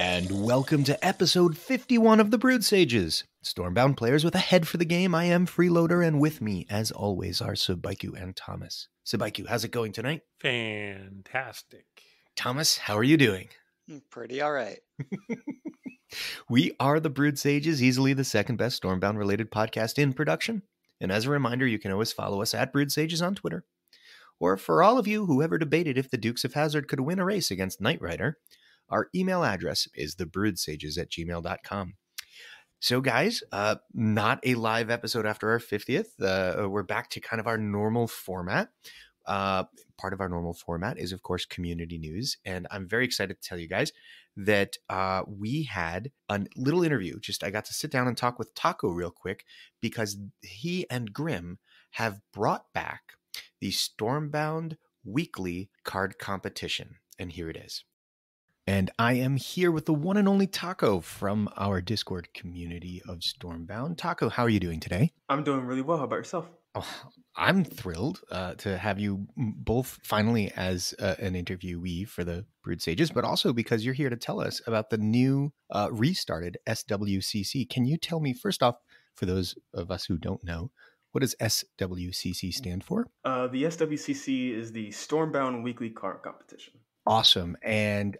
And welcome to episode 51 of the Brood Sages. Stormbound players with a head for the game. I am Freeloader, and with me, as always, are Subaiku and Thomas. Subaiku, how's it going tonight? Fantastic. Thomas, how are you doing? Pretty all right. We are the Brood Sages, easily the second best Stormbound-related podcast in production. And as a reminder, you can always follow us at Brood Sages on Twitter. Or for all of you who ever debated if the Dukes of Hazzard could win a race against Knight Rider, our email address is thebroodsages@gmail.com. So guys, not a live episode after our 50th. We're back to kind of our normal format. Part of our normal format is, of course, community news. And I'm very excited to tell you guys that we had a little interview. I got to sit down and talk with Taco real quick because he and Grim have brought back the Stormbound Weekly Card Competition. And here it is. And I am here with the one and only Taco from our Discord community of Stormbound. Taco, how are you doing today? I'm doing really well. How about yourself? Oh, I'm thrilled to have you both finally as an interviewee for the Brood Sages, but also because you're here to tell us about the new restarted SWCC. Can you tell me, first off, for those of us who don't know, what does SWCC stand for? The SWCC is the Stormbound Weekly Card Competition. Awesome. And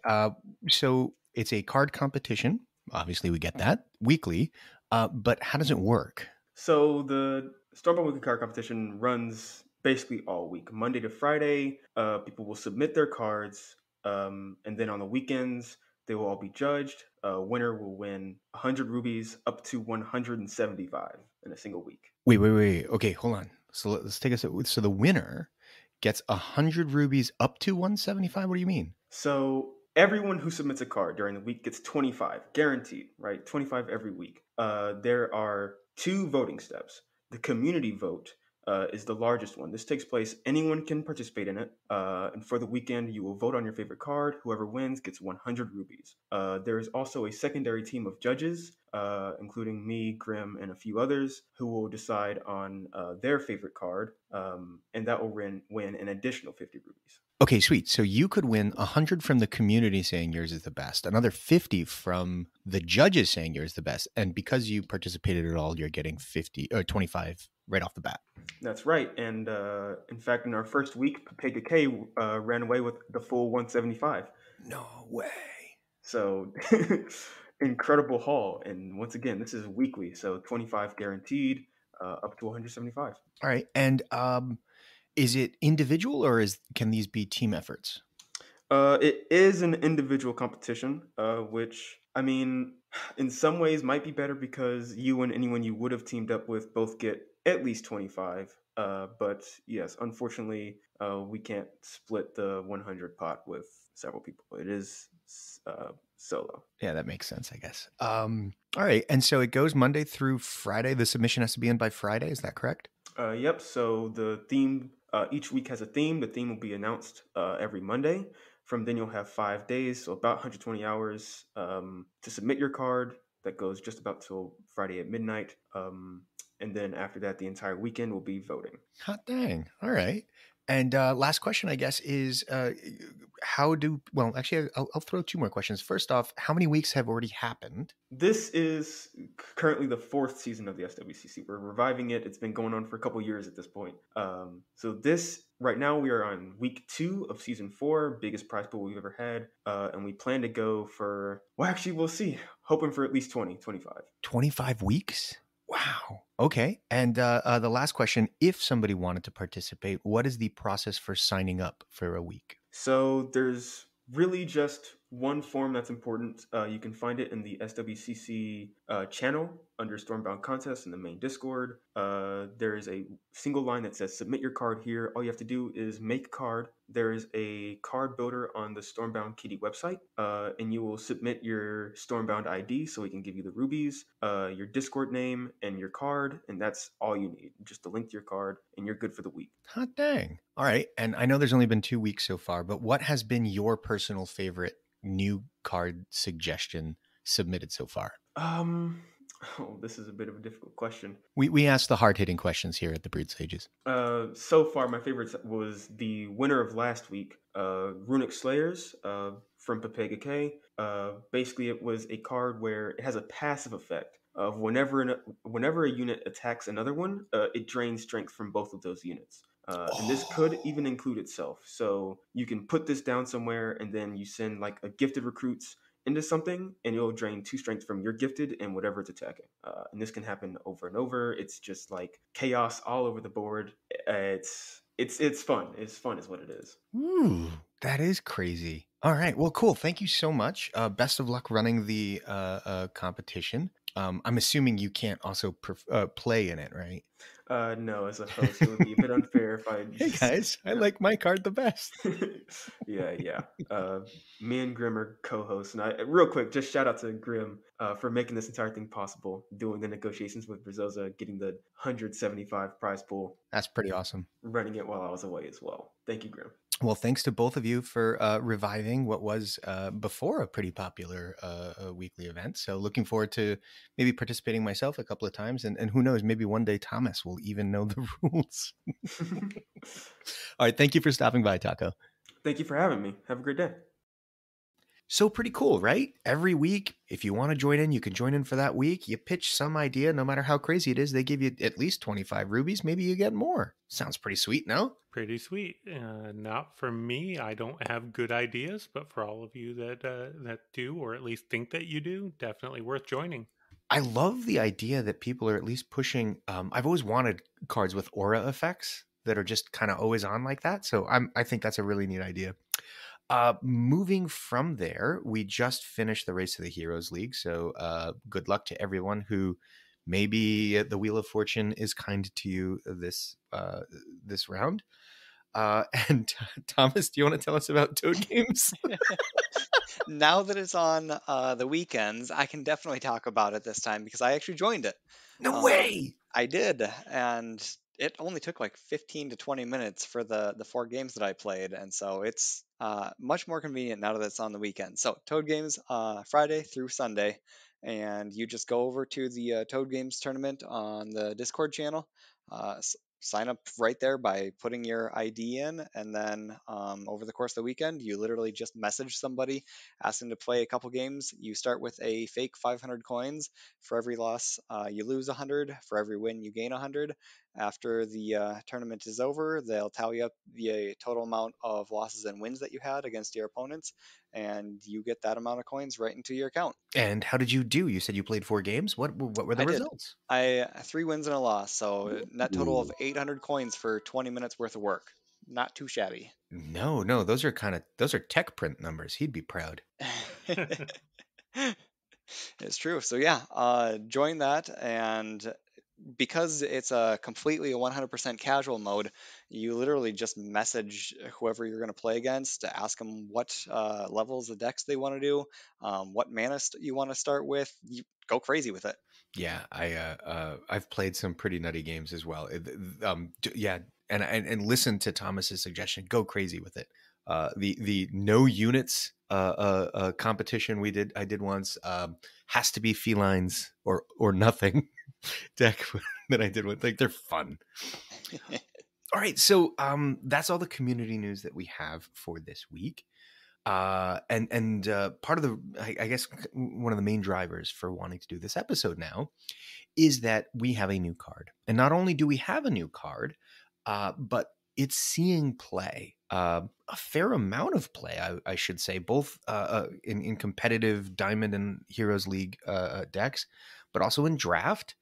so it's a card competition. Obviously, we get that weekly. But how does it work? So the Stormbound Weekly Card Competition runs basically all week. Monday to Friday, people will submit their cards. And then on the weekends, they will all be judged. Winner will win 100 rubies up to 175 in a single week. Wait. Okay, hold on. So let's take us. So the winner gets 100 rubies up to 175? What do you mean? So everyone who submits a card during the week gets 25, guaranteed, right? 25 every week. There are two voting steps. The community vote is the largest one. This takes place, anyone can participate in it. And for the weekend, you will vote on your favorite card. Whoever wins gets 100 rubies. There is also a secondary team of judges, including me, Grim, and a few others, who will decide on their favorite card, and that will win an additional 50 rubies. Okay, sweet. So you could win 100 from the community saying yours is the best, another 50 from the judges saying yours is the best, and because you participated at all, you're getting 50 or 25 right off the bat. That's right. And in fact, in our first week, Pega K ran away with the full 175. No way. So incredible haul. And once again, this is weekly, so 25 guaranteed, up to 175. All right. And is it individual or can these be team efforts? It is an individual competition, which, I mean, in some ways might be better because you and anyone you would have teamed up with both get at least 25. But yes, unfortunately, we can't split the 100 pot with several people. It is solo. Yeah, that makes sense, I guess. All right. And so it goes Monday through Friday. The submission has to be in by Friday. Is that correct? Yep. So the theme, each week has a theme. The theme will be announced every Monday. From then you'll have 5 days, so about 120 hours to submit your card. That goes just about till Friday at midnight. And then after that, the entire weekend will be voting. Hot dang. All right. And last question, I guess, is actually, I'll throw two more questions. First off, how many weeks have already happened? This is currently the 4th season of the SWCC. We're reviving it. It's been going on for a couple years at this point. So right now we are on week 2 of season 4, biggest prize pool we've ever had. And we plan to go for, well, actually, we'll see. Hoping for at least 25. 25 weeks? Wow. Okay. And the last question, if somebody wanted to participate, what is the process for signing up for a week? So there's really just one form that's important. You can find it in the SWCC channel under Stormbound Contest in the main Discord. There is a single line that says submit your card here. All you have to do is make a card. There is a card builder on the Stormbound Kitty website, and you will submit your Stormbound ID so we can give you the rubies, your Discord name, and your card, and that's all you need. Just a link to your card, and you're good for the week. Hot dang. All right. And I know there's only been 2 weeks so far, but what has been your personal favorite new card suggestion submitted so far? This is a bit of a difficult question. We ask the hard-hitting questions here at the Brood Sages. So far, my favorite was the winner of last week, Runic Slayers from Pepega K. Basically, it was a card where it has a passive effect of whenever a unit attacks another one, it drains strength from both of those units. And this could even include itself. So you can put this down somewhere, and then you send like a gifted recruits into something, and it'll drain 2 strength from your gifted and whatever it's attacking. And this can happen over and over. It's just like chaos all over the board. It's fun. It's fun, is what it is. Ooh, that is crazy. All right. Well, cool. Thank you so much. Best of luck running the competition. I'm assuming you can't also play in it, right? No, as a host, it would be a bit unfair if I Hey just. guys, I like my card the best. Yeah. Me and Grim are co-hosts, and real quick, just shout out to Grim for making this entire thing possible, doing the negotiations with Brizoza, getting the 175 prize pool, That's pretty awesome. running it while I was away as well. Thank you, Grim. Well, thanks to both of you for reviving what was before a pretty popular weekly event. So looking forward to maybe participating myself a couple of times. And who knows, maybe one day Thomas will even know the rules. All right. Thank you for stopping by, Taco. Thank you for having me. Have a great day. So pretty cool, right? Every week, if you want to join in, you can join in for that week. You pitch some idea, no matter how crazy it is, they give you at least 25 rubies. Maybe you get more. Sounds pretty sweet, no? Pretty sweet. Not for me. I don't have good ideas, but for all of you that do, or at least think that you do, definitely worth joining. I love the idea that people are at least pushing. I've always wanted cards with aura effects that are just kind of always on like that. So I think that's a really neat idea. Moving from there, we just finished the Race to the Heroes League. So good luck to everyone who maybe the Wheel of Fortune is kind to you this round. And Thomas, do you want to tell us about Toad Games? Now that it's on the weekends, I can definitely talk about it this time because I actually joined it. No Um, way! I did, and it only took like 15 to 20 minutes for the 4 games that I played, and so it's much more convenient now that it's on the weekend. So Toad Games Friday through Sunday, and you just go over to the Toad Games tournament on the Discord channel. Sign up right there by putting your ID in, and then over the course of the weekend, you literally just message somebody, ask them to play a couple games. You start with a fake 500 coins. For every loss, you lose 100. For every win, you gain 100. After the tournament is over, they'll tally up the total amount of losses and wins that you had against your opponents, and you get that amount of coins right into your account. And how did you do? You said you played 4 games. What were the I did. results? I 3 wins and a loss, so net total of Ooh. 800 coins for 20 minutes worth of work. Not too shabby. No, those are tech print numbers. He'd be proud. It's true. So yeah, join that, and because it's a completely 100% casual mode, you literally just message whoever you're going to play against to ask them what levels of decks they want to do, what mana you want to start with. You go crazy with it. Yeah, I've played some pretty nutty games as well. Yeah, and listen to Thomas's suggestion. Go crazy with it. The no units competition I did once has to be felines or nothing deck that I did with. Like, they're fun. All right, so that's all the community news that we have for this week. And part of I guess one of the main drivers for wanting to do this episode now is that we have a new card. And not only do we have a new card, but it's seeing play, a fair amount of play, I should say, both in competitive Diamond and Heroes League decks, but also in draft.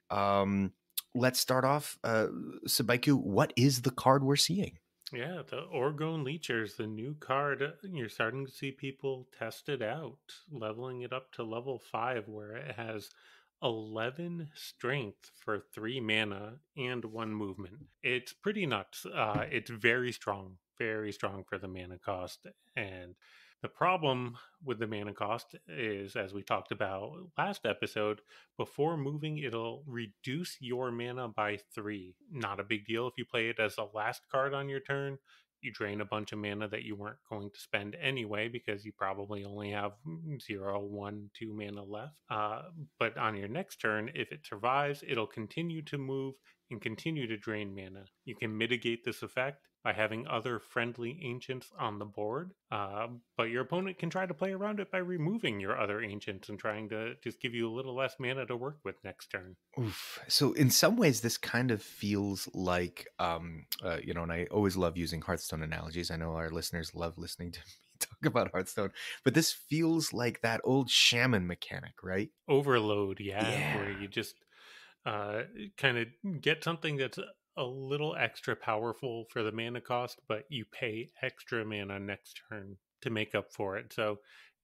Let's start off, Sabaiku, what is the card we're seeing? Yeah, the Orgone Leechers, the new card. You're starting to see people test it out, leveling it up to level 5, where it has 11 strength for 3 mana and 1 movement. It's pretty nuts. It's very strong for the mana cost. And the problem with the mana cost is, as we talked about last episode, before moving, it'll reduce your mana by 3. Not a big deal if you play it as the last card on your turn. You drain a bunch of mana that you weren't going to spend anyway because you probably only have 0, 1, 2 mana left. But on your next turn, if it survives, it'll continue to move and continue to drain mana. You can mitigate this effect by having other friendly ancients on the board, but your opponent can try to play around it by removing your other ancients and trying to just give you a little less mana to work with next turn. Oof. So in some ways, this kind of feels like, and I always love using Hearthstone analogies. I know our listeners love listening to me talk about Hearthstone, but this feels like that old shaman mechanic, right? Overload, yeah, Yeah. where you just kind of get something that's a little extra powerful for the mana cost, but you pay extra mana next turn to make up for it. So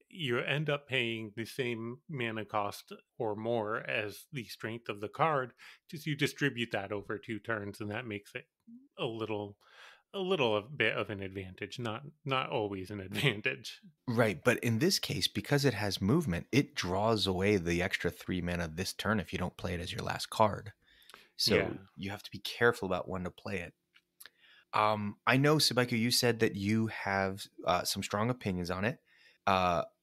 you end up paying the same mana cost or more as the strength of the card. Just you distribute that over 2 turns, and that makes it a little bit of an advantage. Not always an advantage. Right, but in this case, because it has movement, it draws away the extra 3 mana this turn if you don't play it as your last card. Yeah. So you have to be careful about when to play it. I know, Sabaiku, you said that you have some strong opinions on it.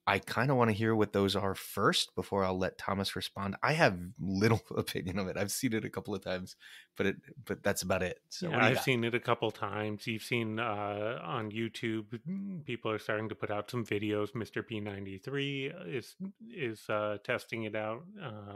I kind of want to hear what those are first before I'll let Thomas respond. I have little opinion of it. I've seen it a couple of times, but that's about it. So Yeah, what do you I've got? seen it a couple times. You've seen on YouTube, people are starting to put out some videos. Mr. P93 is testing it out.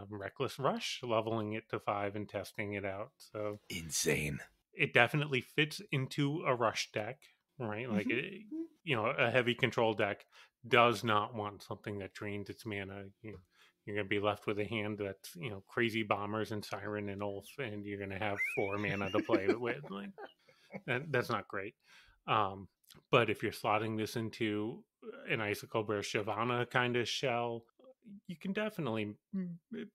Reckless Rush leveling it to 5 and testing it out. So Insane. it definitely fits into a rush deck, right? Like a heavy control deck does not want something that drains its mana. You're going to be left with a hand that's crazy bombers and siren and ulf, and you're going to have 4 mana to play with. Like that's not great. Um, but if you're slotting this into an Icicle Bear Shyvana kind of shell, you can definitely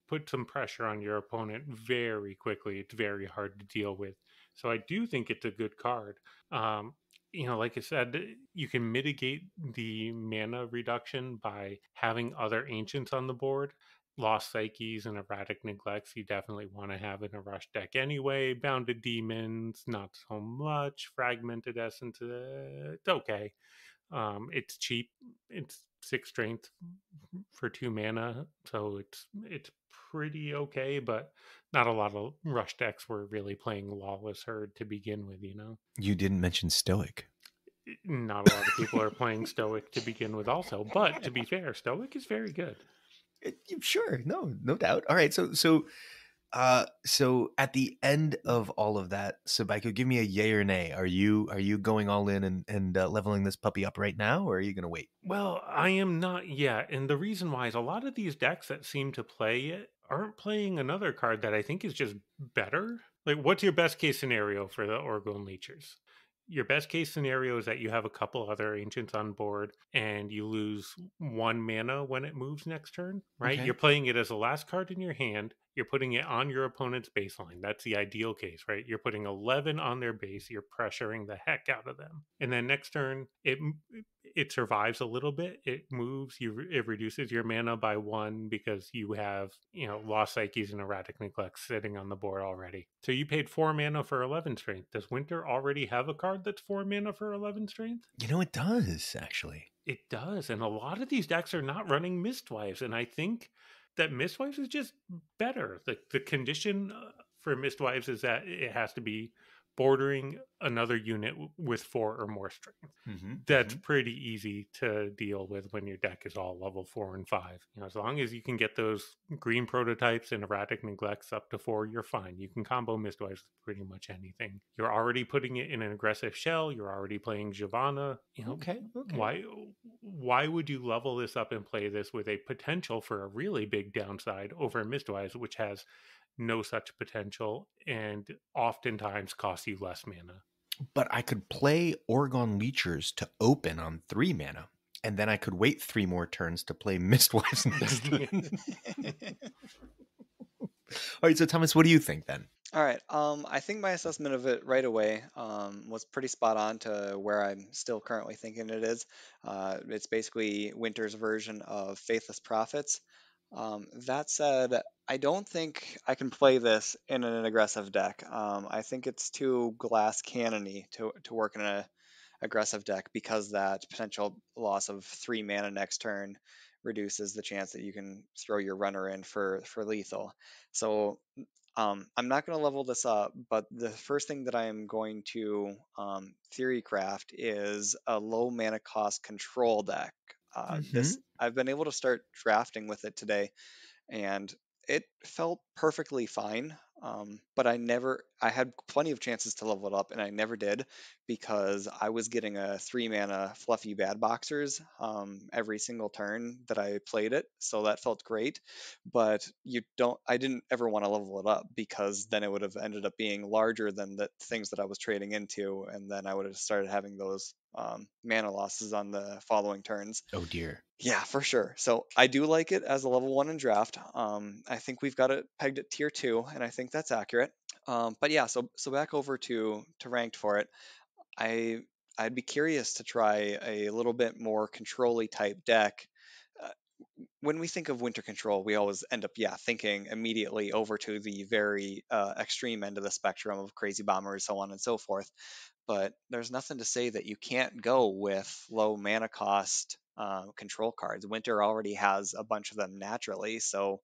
put some pressure on your opponent very quickly. It's very hard to deal with. So I do think it's a good card. Um, like I said, you can mitigate the mana reduction by having other ancients on the board. Lost Psyches and Erratic Neglects, you definitely want to have in a rush deck anyway. Bounded Demons, not so much. Fragmented Essence, it's okay. It's cheap. It's 6 strength for 2 mana, so it's pretty okay. But not a lot of rush decks were really playing Lawless Herd to begin with. You didn't mention Stoic. Not a lot of people are playing Stoic to begin with, also. But to be fair, Stoic is very good. Sure, no doubt. All right, so at the end of all of that, Sabaiku, give me a yay or nay. Are you going all in and leveling this puppy up right now, or are you going to wait? Well, I am not yet, and the reason why is a lot of these decks that seem to play it aren't playing another card that I think is just better. Like, what's your best case scenario for the Orgone Leechers? Your best case scenario is that you have a couple other ancients on board and you lose 1 mana when it moves next turn, right? Okay. You're playing it as the last card in your hand. You're putting it on your opponent's baseline. That's the ideal case, right? You're putting 11 on their base. You're pressuring the heck out of them. And then next turn, it survives a little bit. It moves. It reduces your mana by 1 because you have Lost Psyches and Erratic Neglect sitting on the board already. So you paid 4 mana for 11 strength. Does Winter already have a card that's 4 mana for 11 strength? It does actually. It does, and a lot of these decks are not running Mistwives, and I think that Mistwives is just better. The condition for Mistwives is that it has to be bordering another unit with 4 or more strength. That's pretty easy to deal with when your deck is all level 4 and 5. As long as you can get those green prototypes and erratic neglects up to 4, you're fine. You can combo Mistwives with pretty much anything. You're already putting it in an aggressive shell. You're already playing Giovanna. Okay. Why would you level this up and play this with a potential for a really big downside over Mistwives, which has no such potential and oftentimes costs you less mana? But I could play Orgone Leechers to open on 3 mana, and then I could wait 3 more turns to play Mistwives next turn. All right, so Thomas, what do you think then? All right. I think my assessment of it right away was pretty spot on to where I'm still currently thinking it is. It's basically Winter's version of Faithless Prophets. That said, I don't think I can play this in an aggressive deck. I think it's too glass cannony to work in an aggressive deck because that potential loss of 3 mana next turn reduces the chance that you can throw your runner in for lethal. So I'm not going to level this up, but the first thing that I am going to theory craft is a low mana cost control deck. Mm-hmm. This I've been able to start drafting with it today, and it felt perfectly fine. But I had plenty of chances to level it up, and I never did because I was getting a 3 mana fluffy bad boxers every single turn that I played it. So that felt great. But I didn't ever want to level it up because then it would have ended up being larger than the things that I was trading into. And then I would have started having those mana losses on the following turns. Oh dear. Yeah, for sure. So I do like it as a level 1 in draft. I think we've got it pegged at tier 2, and I think that's accurate. But yeah, so back over to ranked for it. I I'd be curious to try a little bit more control-y type deck. Uh, when we think of winter control, we always end up, thinking immediately over to the very extreme end of the spectrum of crazy bombers, so on and so forth. But there's nothing to say that you can't go with low mana cost control cards. Winter already has a bunch of them naturally, so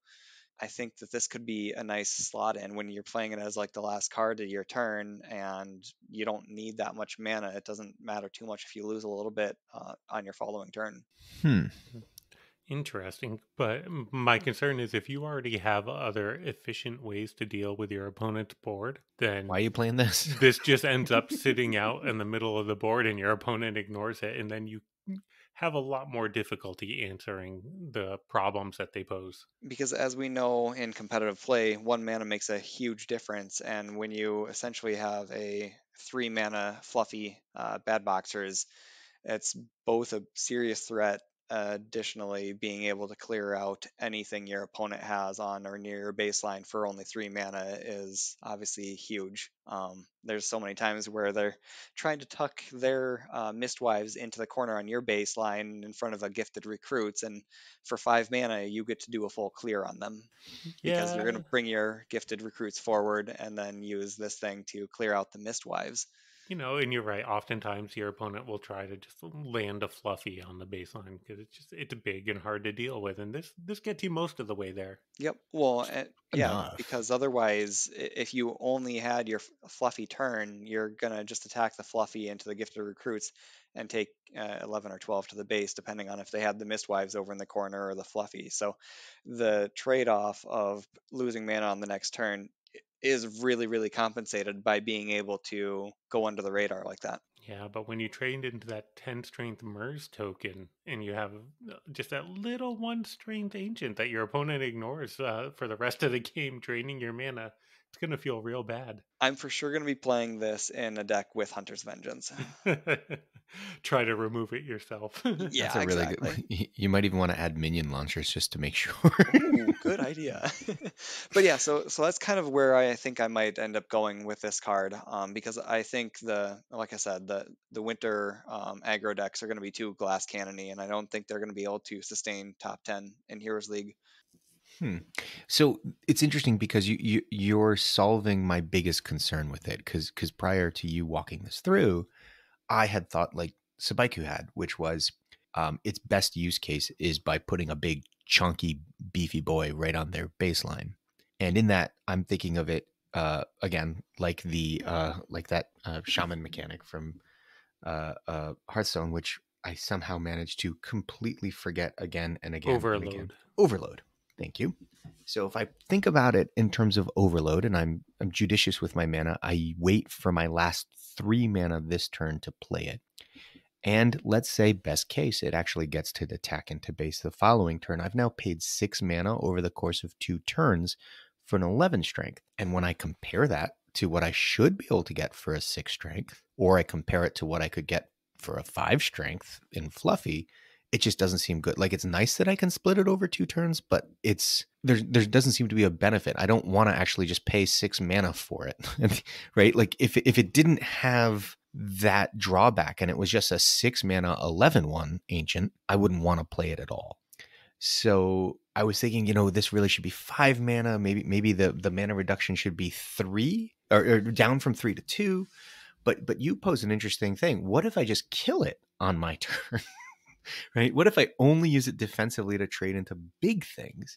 I think that this could be a nice slot in when you're playing it as like the last card of your turn, and you don't need that much mana. It doesn't matter too much if you lose a little bit on your following turn. Hmm. Interesting. But my concern is if you already have other efficient ways to deal with your opponent's board, then Why are you playing this? this just ends up sitting out in the middle of the board and your opponent ignores it. And then you have a lot more difficulty answering the problems that they pose. Because as we know in competitive play, 1 mana makes a huge difference. And when you essentially have a 3 mana fluffy bad boxers, it's both a serious threat. Additionally, being able to clear out anything your opponent has on or near your baseline for only 3 mana is obviously huge. There's so many times where they're trying to tuck their Mistwives into the corner on your baseline in front of a gifted recruits, and for 5 mana, you get to do a full clear on them because you're going Yeah. to bring your gifted recruits forward and then use this thing to clear out the Mistwives. And you're right. Oftentimes, your opponent will try to just land a fluffy on the baseline because it's big and hard to deal with, and this gets you most of the way there. Yep. Well, yeah, Enough. because otherwise, if you only had your fluffy turn, you're gonna just attack the fluffy into the gifted recruits and take 11 or 12 to the base, depending on if they had the mistwives over in the corner or the fluffy. So the trade-off of losing mana on the next turn is really, really compensated by being able to go under the radar like that. Yeah, but when you trade into that 10 strength MERS token and you have just that little 1 strength ancient that your opponent ignores for the rest of the game, draining your mana, it's going to feel real bad. I'm for sure going to be playing this in a deck with Hunter's Vengeance. Try to remove it yourself. Yeah, That's a really exactly. good. You might even want to add minion launchers just to make sure. Ooh, good idea. But yeah, so that's kind of where I think I might end up going with this card, because I think like I said, the winter aggro decks are going to be too glass cannony, and I don't think they're going to be able to sustain top 10 in Heroes League. So it's interesting because you're solving my biggest concern with it because prior to you walking this through, I had thought like Sabaiku had, which was its best use case is by putting a big chunky beefy boy right on their baseline, and in that I'm thinking of it again like that shaman mechanic from Hearthstone, which I somehow managed to completely forget again and again and again. Overload. Overload. Thank you. So if I think about it in terms of overload, and I'm judicious with my mana, I wait for my last 3 mana this turn to play it. And let's say best case, it actually gets to attack into base the following turn. I've now paid 6 mana over the course of 2 turns for an 11 strength. And when I compare that to what I should be able to get for a 6 strength, or I compare it to what I could get for a 5 strength in Fluffy, it just doesn't seem good. Like, it's nice that I can split it over 2 turns, but there doesn't seem to be a benefit. I don't want to actually just pay 6 mana for it, right? Like if it didn't have that drawback and it was just a 6 mana 11/1 ancient, I wouldn't want to play it at all. So I was thinking, this really should be 5 mana. Maybe the mana reduction should be 3 or down from 3 to 2. But you pose an interesting thing. What if I just kill it on my turn? Right? What if I only use it defensively to trade into big things?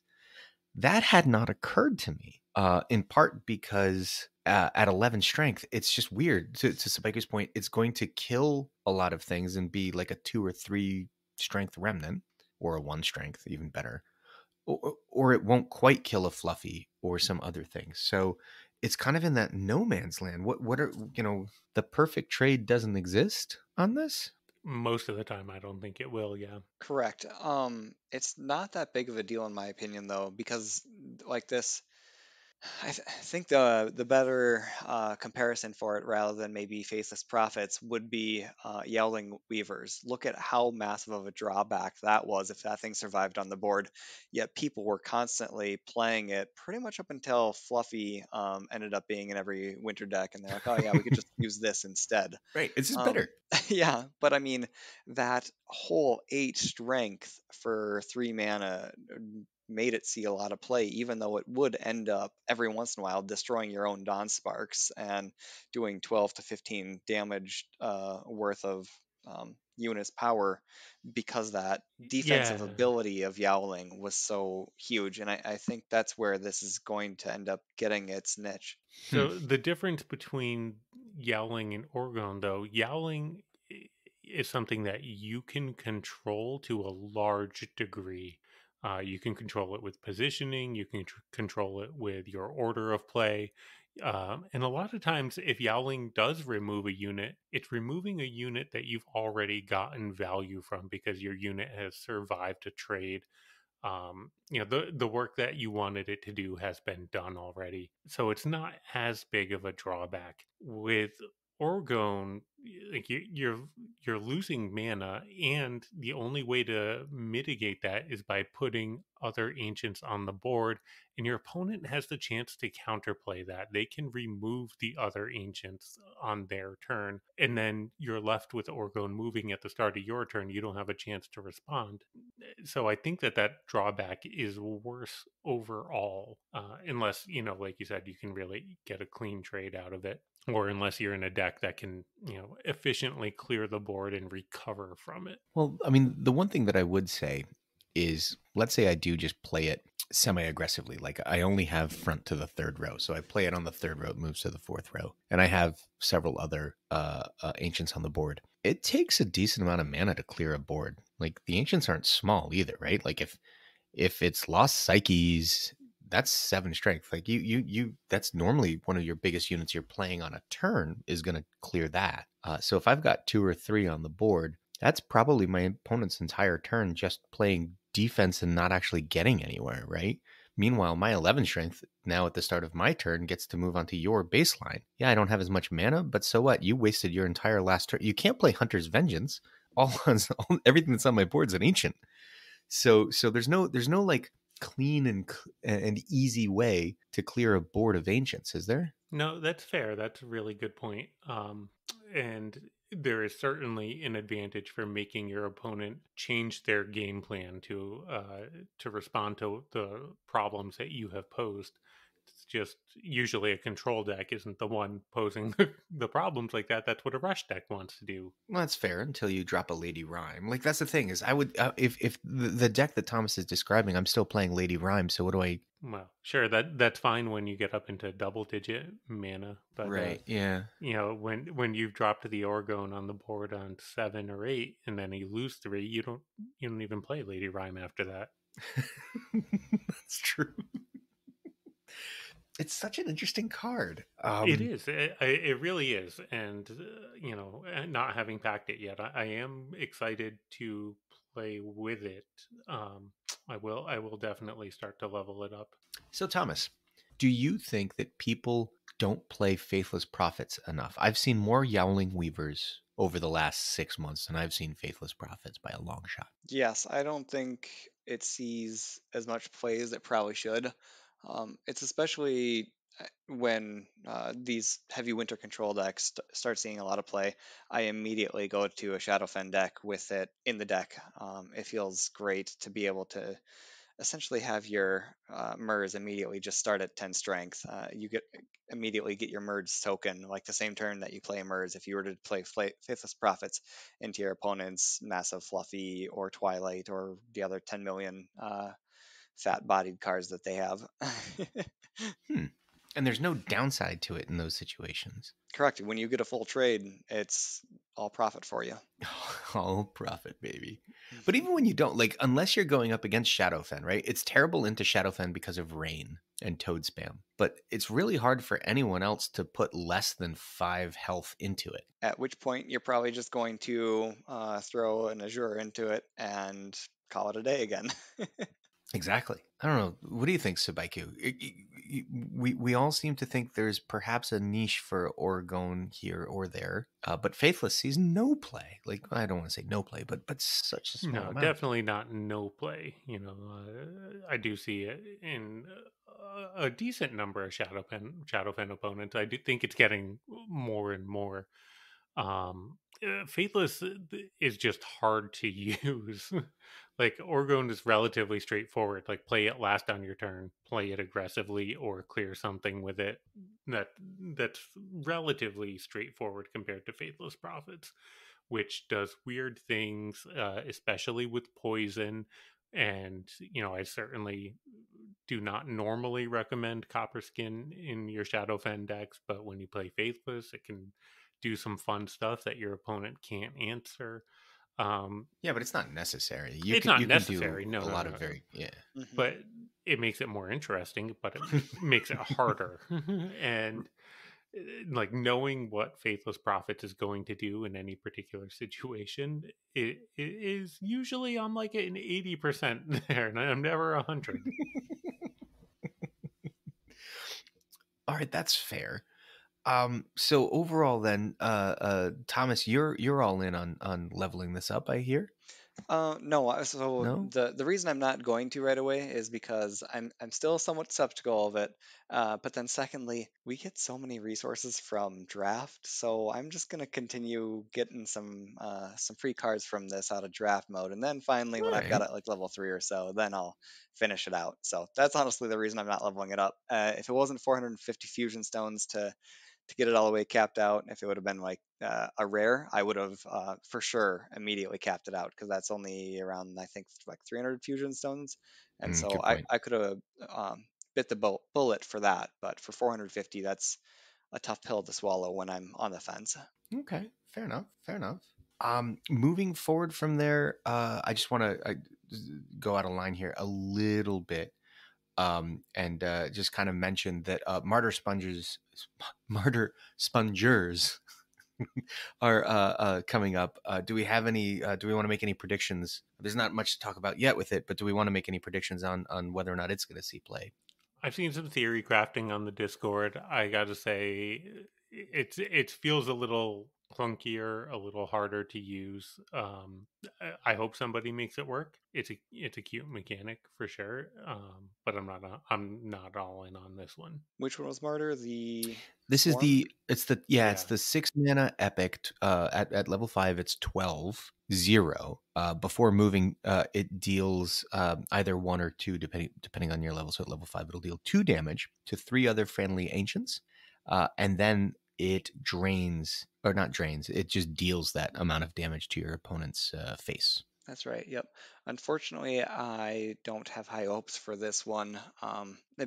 That had not occurred to me, in part because at 11 strength, it's just weird. To Sabeka's point, it's going to kill a lot of things and be like a 2 or 3 strength remnant, or a 1 strength, even better. Or it won't quite kill a Fluffy or some other things. So it's kind of in that no man's land. What are, the perfect trade doesn't exist on this? Most of the time, I don't think it will. Yeah. Correct. It's not that big of a deal in my opinion though, because like this, I think the better comparison for it, rather than maybe Faceless Prophets, would be Yowling Weavers. Look at how massive of a drawback that was if that thing survived on the board. Yet people were constantly playing it pretty much up until Fluffy ended up being in every winter deck, and they're like, oh yeah, we could just use this instead. Right. It's just Um, better. yeah, but I mean, that whole 8 strength for 3 mana made it see a lot of play, even though it would end up every once in a while destroying your own Dawn Sparks and doing 12 to 15 damage worth of units power, because that defensive Yeah. ability of Yowling was so huge. And I think that's where this is going to end up getting its niche. Hmm. So the difference between Yowling and Orgone, though, Yowling is something that you can control to a large degree. You can control it with positioning. You can control it with your order of play. And a lot of times, if Yowling does remove a unit, it's removing a unit that you've already gotten value from because your unit has survived a trade. The work that you wanted it to do has been done already, so it's not as big of a drawback. With Orgone, like you're losing mana, and the only way to mitigate that is by putting other ancients on the board, and your opponent has the chance to counterplay that. They can remove the other ancients on their turn, and then you're left with Orgone moving at the start of your turn. You don't have a chance to respond. So I think that drawback is worse overall, unless, like you said, you can really get a clean trade out of it, or unless you're in a deck that can, efficiently clear the board and recover from it. Well, I mean, the one thing that I would say is, let's say I do just play it semi aggressively. Like, I only have front to the third row. So I play it on the third row, it moves to the fourth row. And I have several other ancients on the board. It takes a decent amount of mana to clear a board. Like, the ancients aren't small either, right? Like, if it's Lost Psyches, that's 7 strength. Like, that's normally one of your biggest units you're playing on a turn is going to clear that. So if I've got 2 or 3 on the board, that's probably my opponent's entire turn just playing defense and not actually getting anywhere, right? Meanwhile, my 11 strength now at the start of my turn gets to move onto your baseline. Yeah, I don't have as much mana, but so what? You wasted your entire last turn. You can't play Hunter's Vengeance. Everything that's on my board is an ancient. So there's no like clean and easy way to clear a board of ancients, is there? No, that's fair. That's a really good point. And there is certainly an advantage for making your opponent change their game plan to respond to the problems that you have posed. It's just usually a control deck isn't the one posing the problems like that. That's what a rush deck wants to do. Well, that's fair until you drop a Lady Rhyme. Like, that's the thing is, I would if the deck that Thomas is describing, I'm still playing Lady Rhyme. So what do I? Well, sure, that's fine when you get up into double digit mana, but Right. Yeah. when you've dropped the Orgone on the board on 7 or 8, and then you lose 3, you don't even play Lady Rhyme after that. That's true. It's such an interesting card. It is, it really is, and not having packed it yet, I am excited to play with it. I will definitely start to level it up. So, Thomas, do you think that people don't play Faithless Prophets enough? I've seen more Yowling Weavers over the last 6 months than I've seen Faithless Prophets by a long shot. Yes, I don't think it sees as much play as it probably should. It's especially when these heavy winter control decks start seeing a lot of play. I immediately go to a Shadowfen deck with it in the deck. It feels great to be able to essentially have your MERS immediately just start at 10 strength. You immediately get your MERS token, like the same turn that you play MERS. If you were to play Faithless Prophets into your opponent's Massive Fluffy or Twilight or the other 10 million fat-bodied cards that they have. Hmm. And there's no downside to it in those situations. Correct. When you get a full trade, it's all profit for you. All profit, baby. But even when you don't, like, unless you're going up against Shadowfen, right? It's terrible into Shadowfen because of rain and toad spam. But it's really hard for anyone else to put less than 5 health into it. At which point you're probably just going to throw an Azure into it and call it a day again. Exactly. I don't know. What do you think, Sabaiku? We all seem to think there's perhaps a niche for Orgone here or there, but Faithless sees no play. Like, I don't want to say no play, but such a small No, amount. definitely not no play. I do see it in a decent number of Shadowfen opponents. I do think it's getting more and more. Faithless is just hard to use. Like Orgone is relatively straightforward. Like play it last on your turn, play it aggressively, or clear something with it. That that's relatively straightforward compared to Faithless Prophets, which does weird things, especially with poison. And I certainly do not normally recommend Copper Skin in your Shadowfen decks, but when you play Faithless, it can do some fun stuff that your opponent can't answer. Yeah, but it's not necessary. You It's can not you can do necessary, no, a no, lot no, of very yeah. Mhm. but it makes it more interesting, but it makes it harder. And like knowing what Faithless Prophets is going to do in any particular situation, it is usually I'm like an 80% there, and I'm never 100. All right, that's fair. So overall, then, Thomas, you're all in on leveling this up. I hear. No, so No. the reason I'm not going to right away is because I'm still somewhat skeptical of it. But then secondly, we get so many resources from draft, so I'm just gonna continue getting some free cards from this out of draft mode, and then finally when All I've got right. it like level 3 or so, then I'll finish it out. So that's honestly the reason I'm not leveling it up. If it wasn't 450 fusion stones to get it all the way capped out. If it would have been like a rare, I would have for sure immediately capped it out because that's only around I think like 300 fusion stones, and so Good point. I could have bit the bullet for that. But for 450, that's a tough pill to swallow when I'm on the fence. Okay, fair enough. Fair enough. Moving forward from there, I just want to go out of line here a little bit, and just kind of mention that martyr spongers are coming up. Do we have any? Do we want to make any predictions? There's not much to talk about yet with it, but do we want to make any predictions on whether or not it's going to see play? I've seen some theory crafting on the Discord. I got to say, it feels a little clunkier, a little harder to use. I hope somebody makes it work. It's a cute mechanic for sure, but I'm not all in on this one. Which one was Martyr? The This is Swarm? it's the 6 mana epic. At level 5, it's 12/0. Before moving, it deals either 1 or 2, depending on your level. So at level 5, it'll deal 2 damage to 3 other friendly ancients, and then it drains, or not drains. It just deals that amount of damage to your opponent's face. That's right. Yep. Unfortunately, I don't have high hopes for this one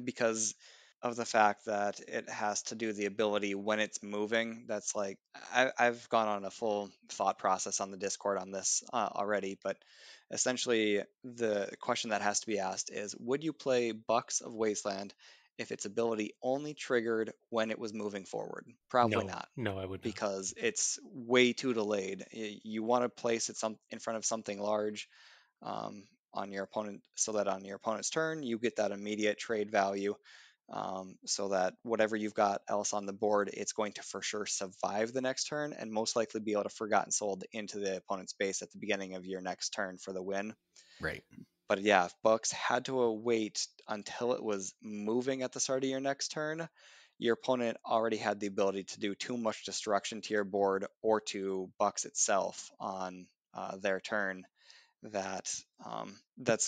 because of the fact that it has to do the ability when it's moving. That's like I've gone on a full thought process on the Discord on this already, but essentially the question that has to be asked is: would you play Bucks of Wasteland if its ability only triggered when it was moving forward? Probably No, not no, I would not. because it's way too delayed. You want to place it in front of something large on your opponent, so that on your opponent's turn you get that immediate trade value. So that whatever you've got else on the board, it's going to for sure survive the next turn and most likely be able to Forgotten Soul into the opponent's base at the beginning of your next turn for the win. Right. But yeah, if Bucks had to wait until it was moving at the start of your next turn, your opponent already had the ability to do too much destruction to your board or to Bucks itself on their turn. That's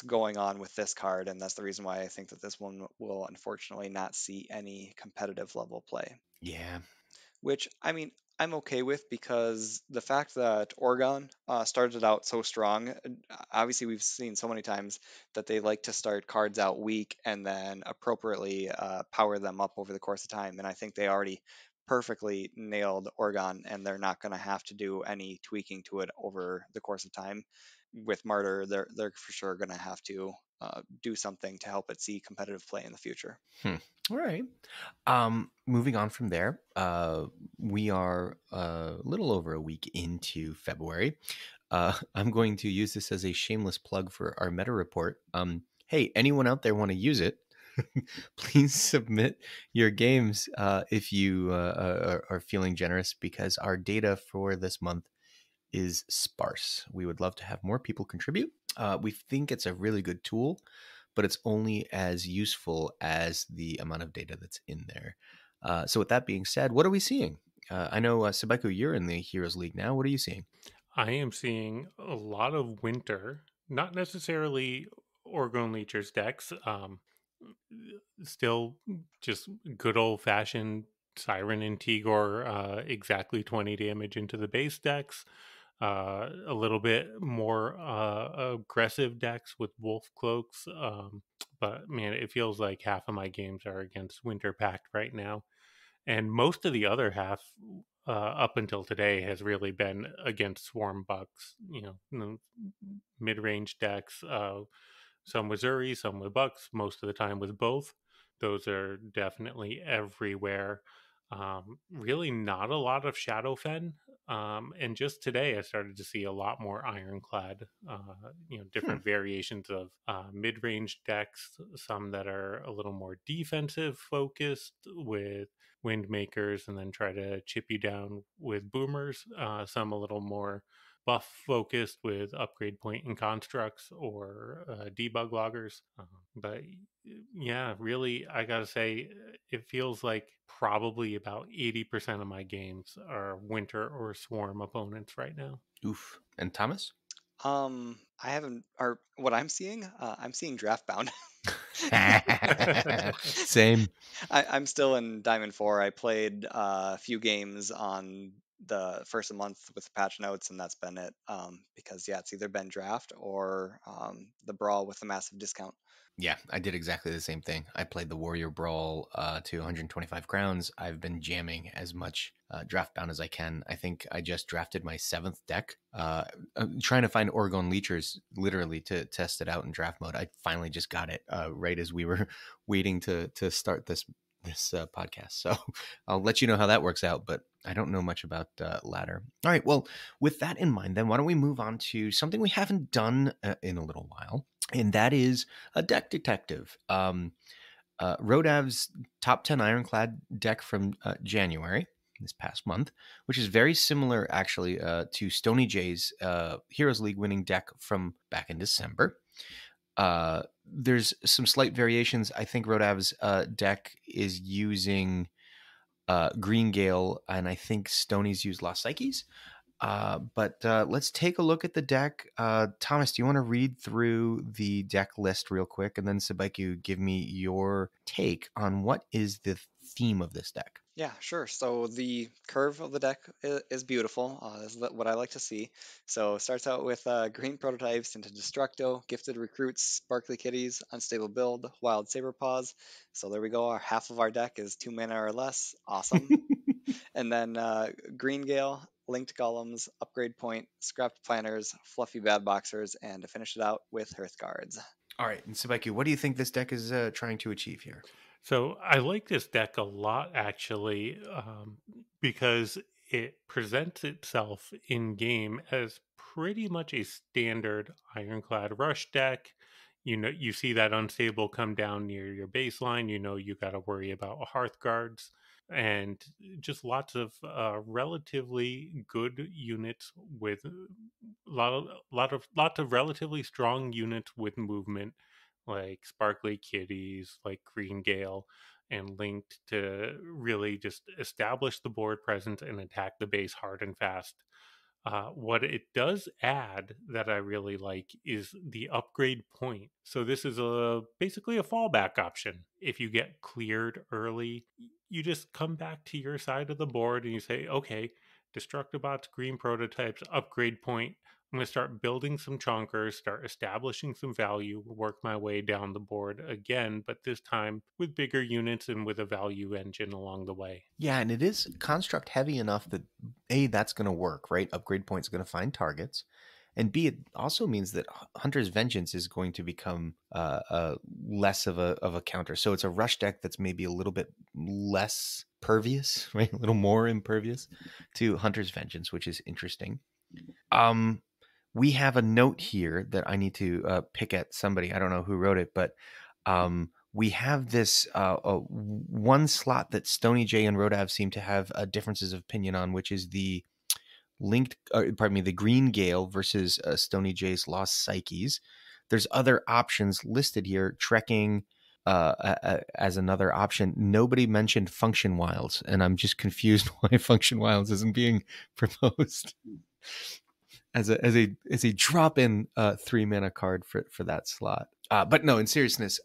going on with this card, and that's the reason why I think that this one will unfortunately not see any competitive level play. Yeah. Which I mean, I'm okay with, because the fact that Orgone started out so strong, obviously we've seen so many times that they like to start cards out weak and then appropriately power them up over the course of time. And I think they already perfectly nailed Orgone, and they're not going to have to do any tweaking to it over the course of time. With Martyr, they're for sure going to have to do something to help it see competitive play in the future. All right. Moving on from there, we are a little over a week into February. I'm going to use this as a shameless plug for our meta report. Hey, anyone out there want to use it? Please submit your games if you are feeling generous, because our data for this month is sparse. We would love to have more people contribute. We think it's a really good tool, but it's only as useful as the amount of data that's in there. So with that being said, what are we seeing? I know, Sabeku, you're in the Heroes League now. What are you seeing? I am seeing a lot of winter, not necessarily Orgone Leechers decks. Still just good old fashioned Siren and Tigor, exactly 20 damage into the base decks. A little bit more aggressive decks with Wolf Cloaks. But man, it feels like half of my games are against Winter Pact right now. And most of the other half, up until today, has really been against Swarm Bucks. Mid-range decks. Some with Zuri, some with Bucks. Most of the time with both. Those are definitely everywhere. Really, not a lot of Shadowfen. And just today, I started to see a lot more Ironclad. Different variations of mid-range decks. Some that are a little more defensive focused with wind makers, and then try to chip you down with boomers. Some a little more buff focused with upgrade point and constructs, or debug loggers. But yeah, really, I gotta say, it feels like probably about 80% of my games are winter or swarm opponents right now. Oof. And Thomas? I haven't, or what I'm seeing draft bound. Same. I'm still in Diamond 4. I played a few games on the first of the month with the patch notes, and that's been it. Because yeah, it's either been draft or the brawl with the massive discount. Yeah, I did exactly the same thing. I played the Warrior Brawl to 125 crowns. I've been jamming as much draft bound as I can. I think I just drafted my 7th deck. I'm trying to find Orgone Leechers literally to test it out in draft mode. I finally just got it right as we were waiting to start this podcast. So I'll let you know how that works out, but I don't know much about ladder. All right, well, with that in mind, then why don't we move on to something we haven't done in a little while, and that is a deck detective. Rodav's top 10 Ironclad deck from January, this past month, which is very similar actually to Stony J's Heroes League winning deck from back in December. There's some slight variations. I think Rodav's deck is using Green Gale, and I think Stony's used Lost Psyches. But let's take a look at the deck. Thomas, do you want to read through the deck list real quick? And then Sabeku, give me your take on what is the theme of this deck. Yeah, sure. So the curve of the deck is beautiful. This is what I like to see. So it starts out with green prototypes into Destructo, Gifted Recruits, Sparkly Kitties, Unstable Build, Wild Saber Paws. So there we go. Half of our deck is 2 mana or less. Awesome. And then Green Gale, Linked Golems, Upgrade Point, Scrapped Planners, Fluffy Bad Boxers, and to finish it out with Hearth Guards. All right, and Sabeku, what do you think this deck is trying to achieve here? So I like this deck a lot, actually, because it presents itself in game as pretty much a standard Ironclad Rush deck. You see that Unstable come down near your baseline. You got to worry about Hearth Guards, and just lots of relatively good units with lots of relatively strong units with movement, like Sparkly Kitties, like Green Gale, and Linked, to really just establish the board presence and attack the base hard and fast. What it does add that I really like is the upgrade point. So this is basically a fallback option. If you get cleared early, you just come back to your side of the board and you say, okay, Destructobots, green prototypes, upgrade point. I'm going to start building some chonkers, start establishing some value, work my way down the board again, but this time with bigger units and with a value engine along the way. Yeah, and it is construct heavy enough that A, that's going to work, right? Upgrade point's going to find targets. And B, it also means that Hunter's Vengeance is going to become less of a counter. So it's a rush deck that's maybe a little bit less pervious, right? A little more impervious to Hunter's Vengeance, which is interesting. We have a note here that I need to pick at somebody. I don't know who wrote it, but we have this one slot that Stony J and Rodav seem to have differences of opinion on, which is the the Green Gale versus Stony J's Lost Psyches. There's other options listed here, trekking as another option. Nobody mentioned Function Wilds, and I'm just confused why Function Wilds isn't being proposed as a drop-in 3-mana card for that slot. But no, in seriousness,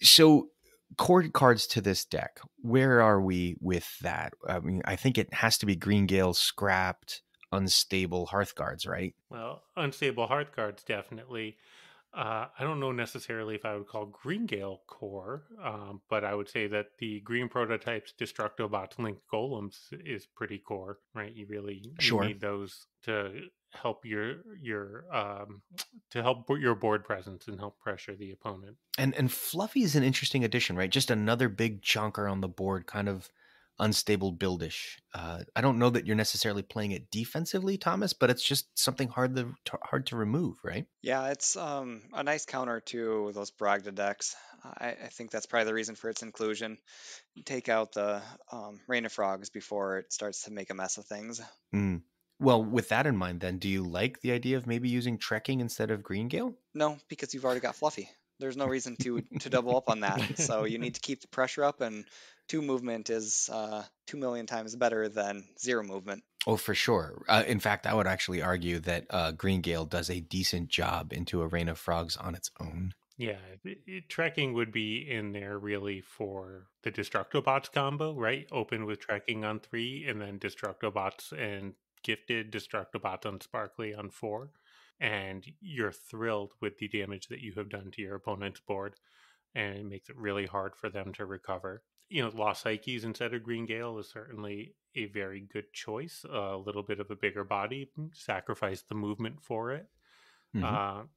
so core cards to this deck, where are we with that? I mean, I think it has to be Green Gale, Scrapped, Unstable, Hearthguards, right? Well, unstable Hearthguards, definitely. I don't know necessarily if I would call Green Gale core, but I would say that the green prototypes Destructobots Linked Golems is pretty core, right? You Sure. need those to help your to help your board presence and help pressure the opponent. And Fluffy is an interesting addition, right? Just another big chunker on the board, kind of unstable buildish. I don't know that you're necessarily playing it defensively, Thomas, but it's just something hard to remove, right? Yeah, it's a nice counter to those Bragda decks. I think that's probably the reason for its inclusion. Take out the Rain of Frogs before it starts to make a mess of things. Mm. Well, with that in mind, then, do you like the idea of maybe using trekking instead of Green Gale? No, because you've already got Fluffy. There's no reason to double up on that. So you need to keep the pressure up, and 2 movement is 2 million times better than 0 movement. Oh, for sure. In fact, I would actually argue that Green Gale does a decent job into a Rain of Frogs on its own. Yeah, trekking would be in there really for the Destructobots combo, right? Open with trekking on 3, and then Destructobots and gifted Destructobots on Sparkly on 4. And you're thrilled with the damage that you have done to your opponent's board, and it makes it really hard for them to recover. Lost Psyches instead of Green Gale is certainly a very good choice. A little bit of a bigger body, sacrifice the movement for it.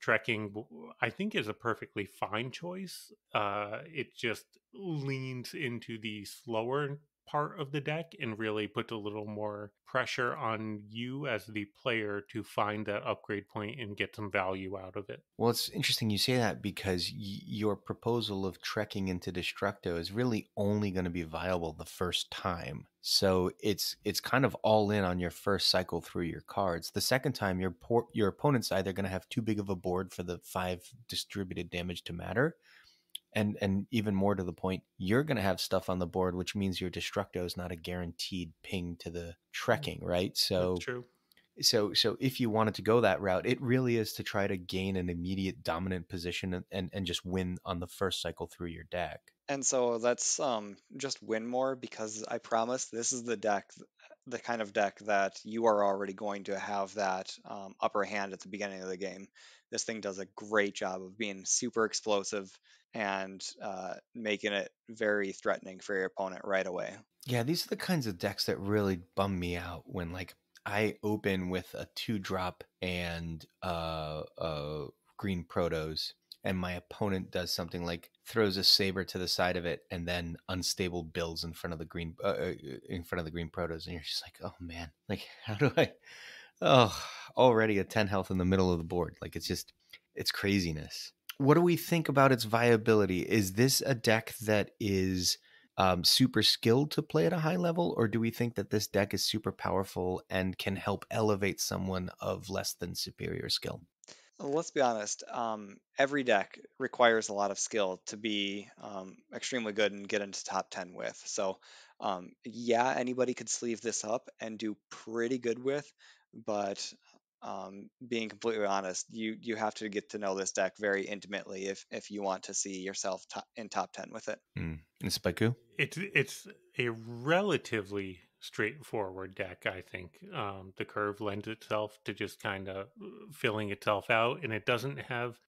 Trekking, I think, is a perfectly fine choice. It just leans into the slower part of the deck and really puts a little more pressure on you as the player to find that upgrade point and get some value out of it. Well, it's interesting you say that because your proposal of trekking into Destructo is really only going to be viable the first time. So it's kind of all in on your first cycle through your cards. The second time, your opponent's either going to have too big of a board for the 5 distributed damage to matter, and even more to the point, you're going to have stuff on the board, which means your Destructo is not a guaranteed ping to the trekking, right? So That's true. So if you wanted to go that route, it really is to try to gain an immediate dominant position and just win on the first cycle through your deck. And so let's just win more, because I promise this is the kind of deck that you are already going to have that upper hand at the beginning of the game. This thing does a great job of being super explosive and making it very threatening for your opponent right away. Yeah, these are the kinds of decks that really bum me out when I open with a 2-drop and green protos, and my opponent does something like throws a saber to the side of it and then unstable builds in front of the green protos, and you're just like, oh man, like how do I? Oh, already a 10 health in the middle of the board. Like it's craziness. What do we think about its viability? Is this a deck that is super skilled to play at a high level, or do we think that this deck is super powerful and can help elevate someone of less than superior skill? Let's be honest. Every deck requires a lot of skill to be extremely good and get into top 10 with. So, yeah, anybody could sleeve this up and do pretty good with, but being completely honest, you have to get to know this deck very intimately if you want to see yourself in top 10 with it. And Spiku? It's a relatively straightforward deck, I think. The curve lends itself to just kind of filling itself out, and it doesn't have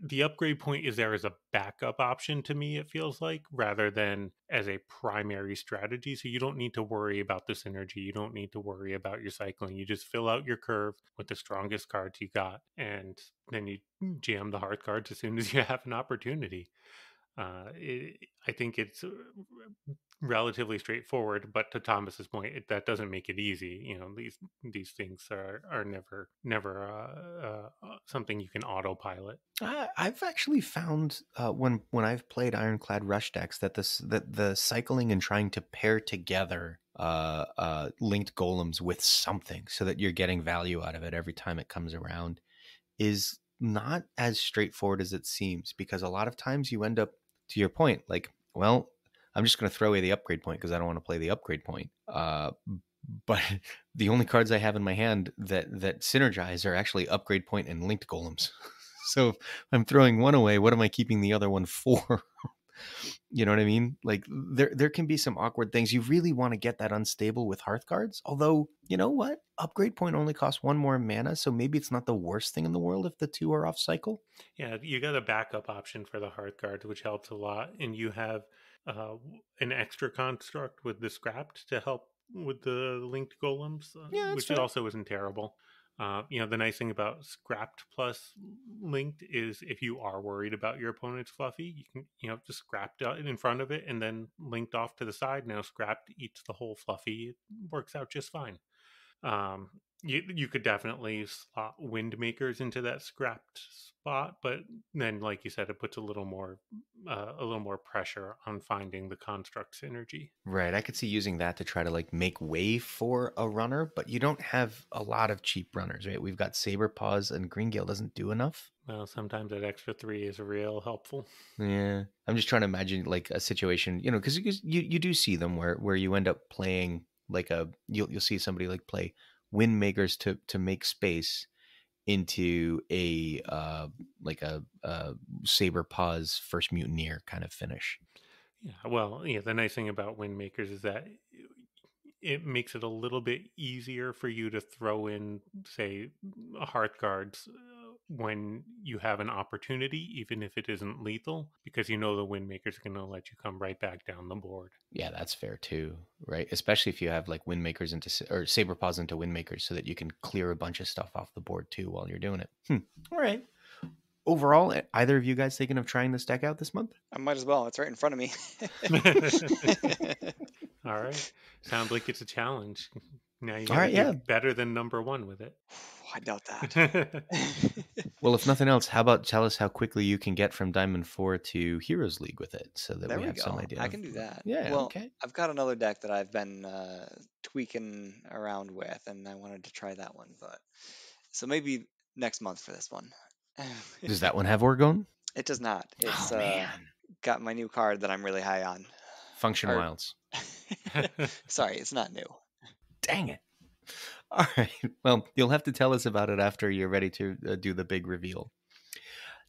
the upgrade point is there as a backup option to me, it feels like, rather than as a primary strategy. So you don't need to worry about the synergy. You don't need to worry about your cycling. You just fill out your curve with the strongest cards you got, and then you jam the hearth cards as soon as you have an opportunity. I think it's relatively straightforward, but to Thomas's point, that doesn't make it easy. You know, these things are never something you can autopilot. I've actually found when I've played Ironclad Rush decks that the cycling and trying to pair together linked golems with something so that you're getting value out of it every time it comes around is not as straightforward as it seems, because a lot of times you end up, to your point, like, well, I'm just going to throw away the upgrade point because I don't want to play the upgrade point. But the only cards I have in my hand that synergize are actually upgrade point and linked golems. So if I'm throwing one away, what am I keeping the other one for? You know what I mean? Like there can be some awkward things. You really want to get that unstable with hearth cards. Although, you know what? Upgrade point only costs one more mana, so maybe it's not the worst thing in the world if the two are off cycle. Yeah, you got a backup option for the hearth cards, which helps a lot, and you have an extra construct with the scrapped to help with the linked golems, Yeah, that's which fair. also isn't terrible. The nice thing about scrapped plus linked is if you are worried about your opponent's fluffy, you can, just scrapped out in front of it and then linked off to the side. Now scrapped eats the whole fluffy. It works out just fine. You could definitely slot wind makers into that scrapped spot, but then, like you said, it puts a little more pressure on finding the construct synergy. Right. I could see using that to try to like make way for a runner, but you don't have a lot of cheap runners, right? We've got Saber Paws and Greengale doesn't do enough. Well, sometimes that extra 3 is real helpful. Yeah. I'm just trying to imagine like a situation, because you do see them where you end up playing like you'll see somebody like play wind makers to make space into a Saber Paws First Mutineer kind of finish. Yeah, well, the nice thing about wind makers is that it makes it a little bit easier for you to throw in, say, hearth guards when you have an opportunity, even if it isn't lethal, because the Windmaker's going to let you come right back down the board. Yeah, that's fair too, right? Especially if you have like Windmakers or Saber Paws into Windmakers so that you can clear a bunch of stuff off the board too while you're doing it. All right. Overall, either of you guys thinking of trying this deck out this month? I might as well. It's right in front of me. All right. Sounds like it's a challenge. Now you All got right, to yeah. do better than number 1 with it. I doubt that. Well, if nothing else, how about tell us how quickly you can get from Diamond 4 to Heroes League with it so that There we we have some go. idea. I can do that. Yeah, Well, okay. I've got another deck that I've been tweaking around with, and I wanted to try that one. But so maybe next month for this one. Does that one have Orgone? It does not. It's Oh, man. got my new card that I'm really high on. Function Or- Wilds. Sorry, it's not new. Dang it. All right. Well, you'll have to tell us about it after you're ready to do the big reveal.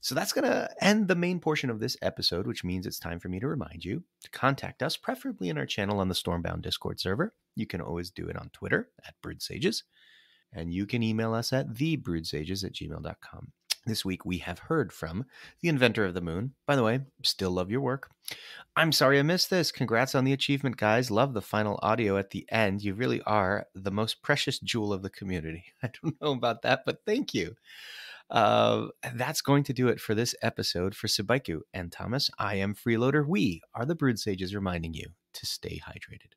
So that's going to end the main portion of this episode, which means it's time for me to remind you to contact us, preferably in our channel on the Stormbound Discord server. You can always do it on Twitter at BroodSages, and you can email us at thebroodsages@gmail.com. This week we have heard from the inventor of the moon. By the way, still love your work. I'm sorry I missed this. Congrats on the achievement, guys. Love the final audio at the end. You really are the most precious jewel of the community. I don't know about that, but thank you. That's going to do it for this episode. For Subaiku and Thomas, I am Freeloader. We are the Brood Sages reminding you to stay hydrated.